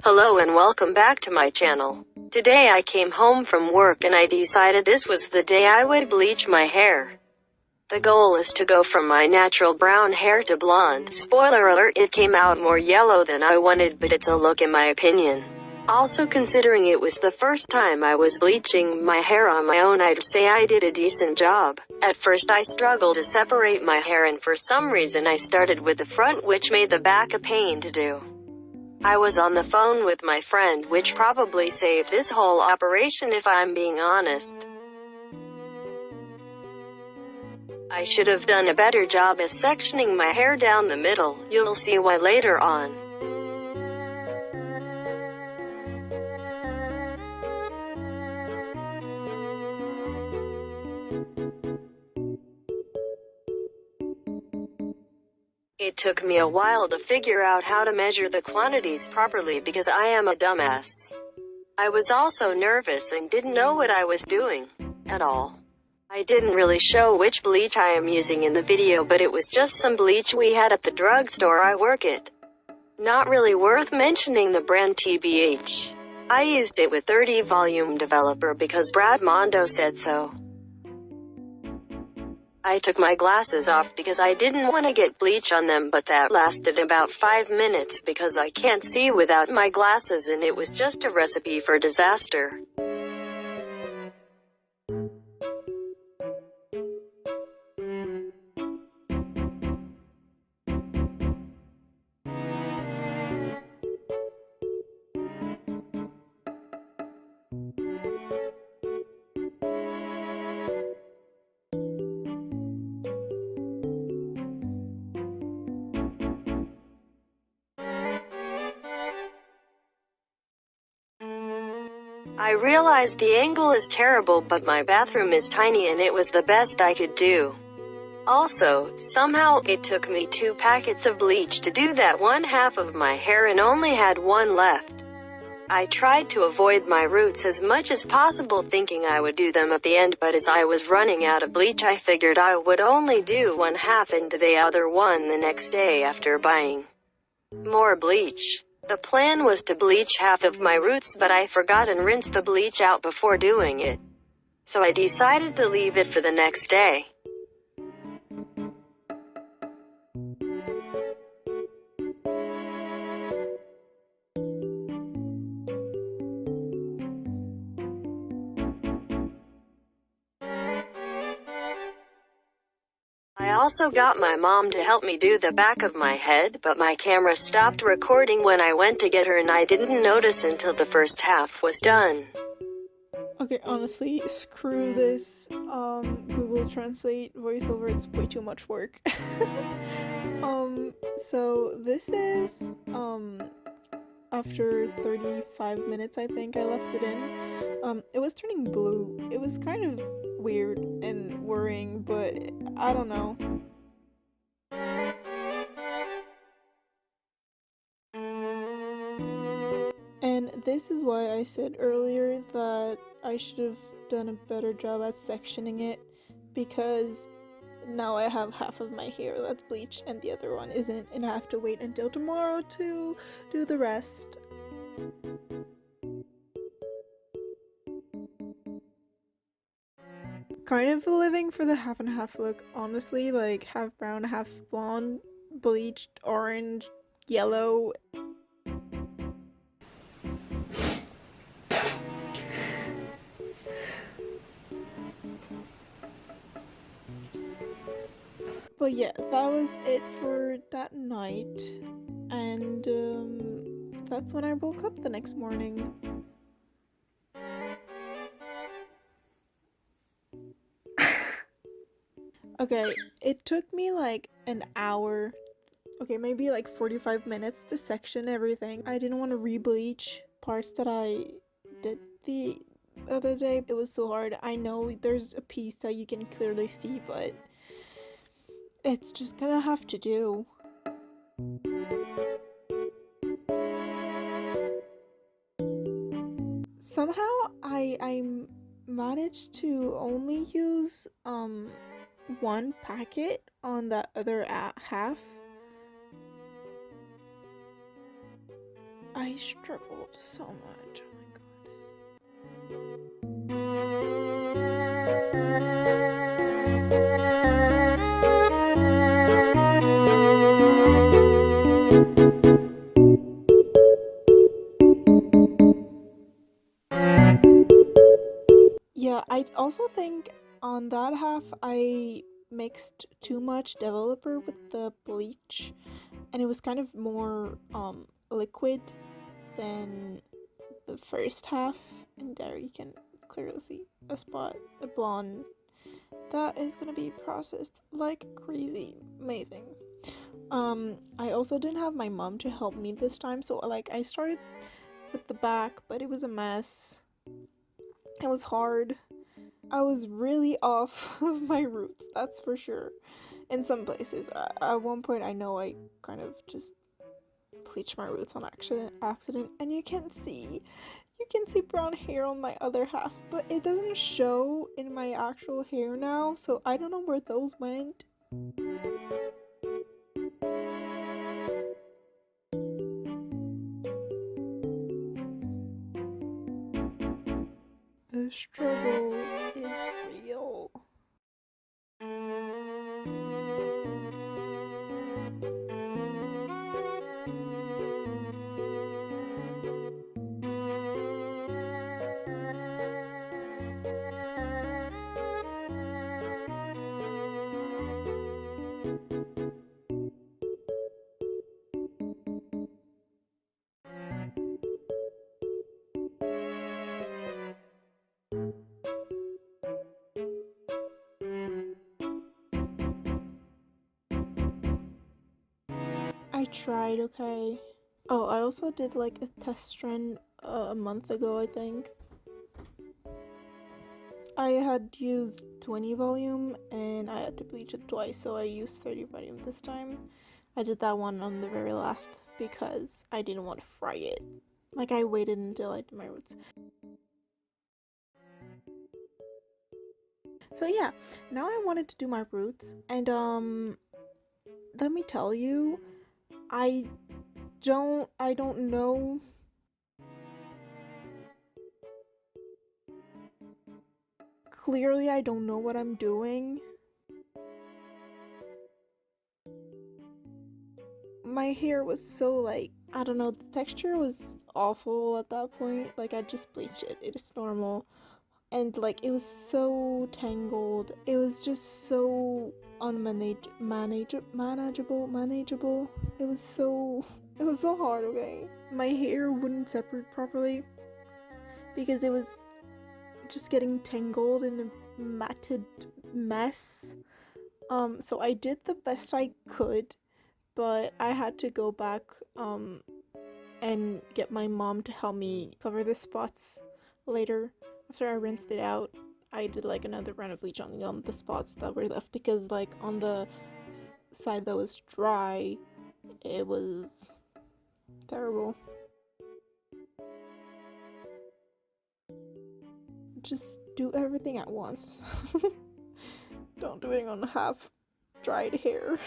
Hello and welcome back to my channel. Today I came home from work and I decided this was the day I would bleach my hair. The goal is to go from my natural brown hair to blonde. Spoiler alert, it came out more yellow than I wanted, but it's a look in my opinion. Also, considering it was the first time I was bleaching my hair on my own, I'd say I did a decent job. At first I struggled to separate my hair, and for some reason I started with the front, which made the back a pain to do. I was on the phone with my friend, which probably saved this whole operation if I'm being honest. I should have done a better job at sectioning my hair down the middle. You'll see why later on. It took me a while to figure out how to measure the quantities properly because I am a dumbass. I was also nervous and didn't know what I was doing at all. I didn't really show which bleach I am using in the video, but it was just some bleach we had at the drugstore I work at. Not really worth mentioning the brand TBH. I used it with 30 volume developer because Brad Mondo said so. I took my glasses off because I didn't want to get bleach on them, but that lasted about 5 minutes because I can't see without my glasses, and it was just a recipe for disaster. I realized the angle is terrible, but my bathroom is tiny and it was the best I could do. Also, somehow, it took me 2 packets of bleach to do that one half of my hair and only had one left. I tried to avoid my roots as much as possible, thinking I would do them at the end, but as I was running out of bleach I figured I would only do one half and the other one the next day after buying more bleach. The plan was to bleach half of my roots, but I forgot and rinsed the bleach out before doing it. So I decided to leave it for the next day. I also got my mom to help me do the back of my head, but my camera stopped recording when I went to get her and I didn't notice until the first half was done. Okay, honestly, screw this Google Translate voiceover, it's way too much work. So this is after 35 minutes, I think I left it in. It was turning blue. It was kind of weird and worrying, but I don't know. And this is why I said earlier that I should have done a better job at sectioning it, because now I have half of my hair that's bleached and the other one isn't, and I have to wait until tomorrow to do the rest. Kind of living for the half and half look, honestly, like half brown, half blonde, bleached, orange, yellow. But yeah, that was it for that night, and that's when I woke up the next morning. Okay, it took me like an hour, okay, maybe like 45 minutes to section everything. I didn't want to re-bleach parts that I did the other day. It was so hard. I know there's a piece that you can clearly see, but it's just gonna have to do. Somehow I managed to only use one packet on that other half. I struggled so much. Oh my god. Yeah, I also think on that half I mixed too much developer with the bleach, and it was kind of more liquid than the first half. And there you can clearly see a spot, a blonde that is gonna be processed like crazy. Amazing. I also didn't have my mom to help me this time, so like I started with the back, but it was a mess. It was hard. I was really off of my roots, that's for sure. In some places, at one point, I know I kind of just bleached my roots on accident, and you can see brown hair on my other half, but it doesn't show in my actual hair now, so I don't know where those went. The struggle is real. I tried, okay. Oh, I also did like a test run a month ago, I think. I had used 20 volume and I had to bleach it twice, so I used 30 volume this time. I did that one on the very last because I didn't want to fry it. Like, I waited until I did my roots. So yeah, now I wanted to do my roots, and let me tell you, I don't know. Clearly, I don't know what I'm doing. My hair was so like, I don't know, the texture was awful at that point. Like, I just bleached it. It is normal. And like, it was so tangled. It was just so manageable. It was so hard, okay? My hair wouldn't separate properly because it was just getting tangled in a matted mess. So I did the best I could, but I had to go back and get my mom to help me cover the spots later. After I rinsed it out, I did like another round of bleach on the spots that were left, because like on the side that was dry, it was terrible. Just do everything at once. Don't do it on half dried hair.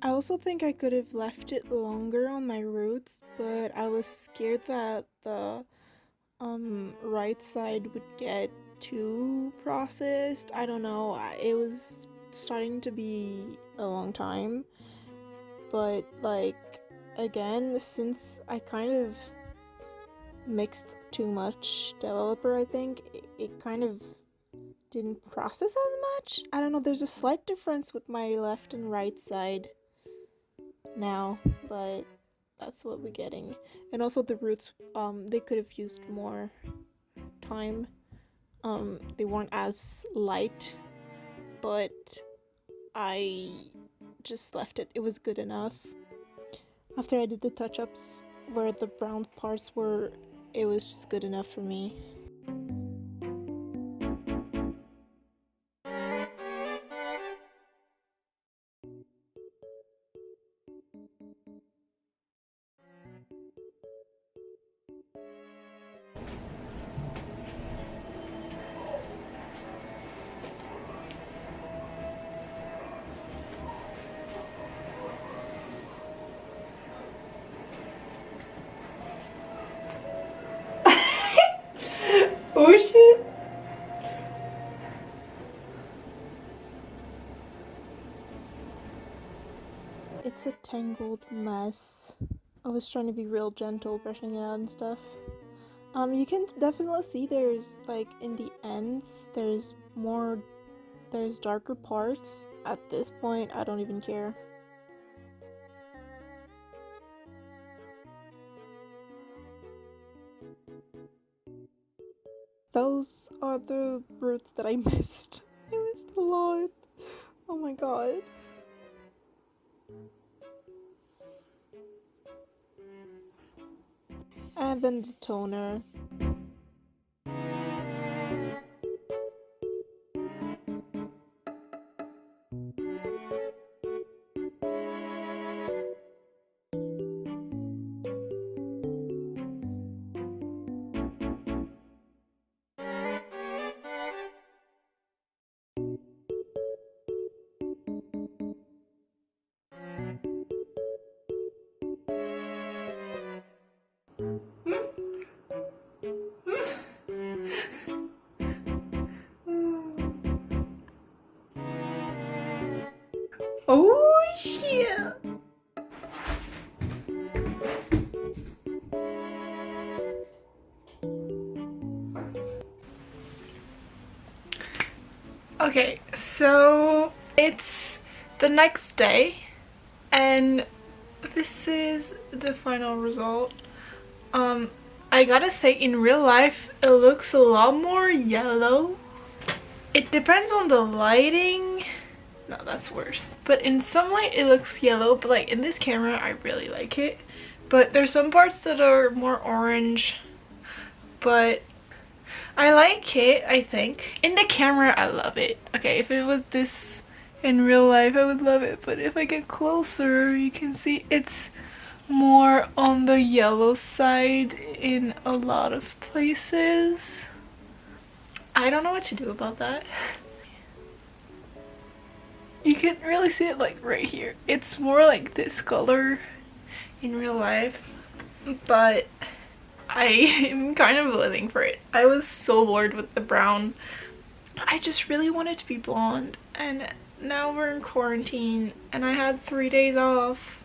I also think I could have left it longer on my roots, but I was scared that the right side would get too processed. I don't know. It was starting to be a long time, but like, again, since I kind of mixed too much developer, I think it kind of didn't process as much. I don't know, there's a slight difference with my left and right side now, but that's what we're getting. And also the roots, they could have used more time. They weren't as light, but I just left it. It was good enough. After I did the touch-ups where the brown parts were, it was just good enough for me. Oh shit. It's a tangled mess. I was trying to be real gentle brushing it out and stuff. You can definitely see there's like in the ends there's darker parts. At this point, I don't even care. Those are the roots that I missed. I missed a lot. Oh my god. And then the toner. Oh shit. Okay, so it's the next day and this is the final result. I gotta say, in real life it looks a lot more yellow. It depends on the lighting. No, that's worse. But in some light it looks yellow, but like in this camera I really like it. But there's some parts that are more orange, but I like it, I think. In the camera I love it. Okay, if it was this in real life I would love it, but if I get closer you can see it's more on the yellow side in a lot of places. I don't know what to do about that. You can really see it like right here. It's more like this color in real life, but I am kind of living for it. I was so bored with the brown. I just really wanted to be blonde, and now we're in quarantine and I had 3 days off.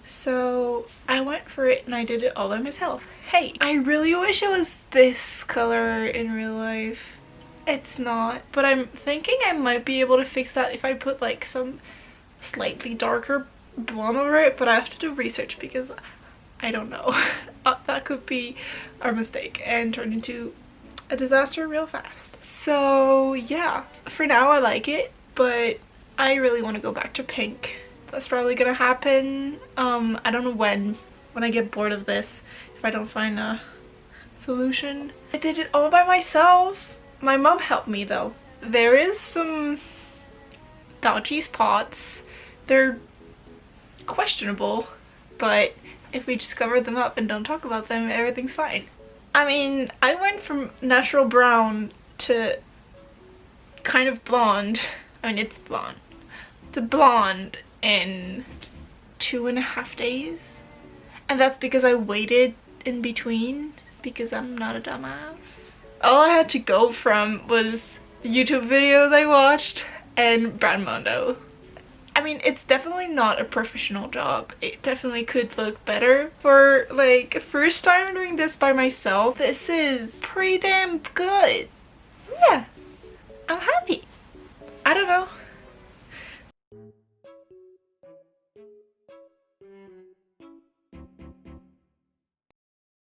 So I went for it and I did it all by myself. Hey, I really wish it was this color in real life. It's not, but I'm thinking I might be able to fix that if I put like some slightly darker blonde over it, but I have to do research because I don't know. That could be our mistake and turn into a disaster real fast. So yeah, for now I like it, but I really want to go back to pink. That's probably gonna happen. I don't know when I get bored of this, if I don't find a solution. I did it all by myself. My mom helped me though. There is some dodgy spots. They're questionable, but if we just cover them up and don't talk about them, everything's fine. I mean, I went from natural brown to kind of blonde. I mean, it's blonde. To blonde in 2.5 days. And that's because I waited in between because I'm not a dumbass. All I had to go from was the YouTube videos I watched and Brand Mondo. I mean, it's definitely not a professional job. It definitely could look better. For like first time doing this by myself, this is pretty damn good. Yeah, I'm happy. I don't know.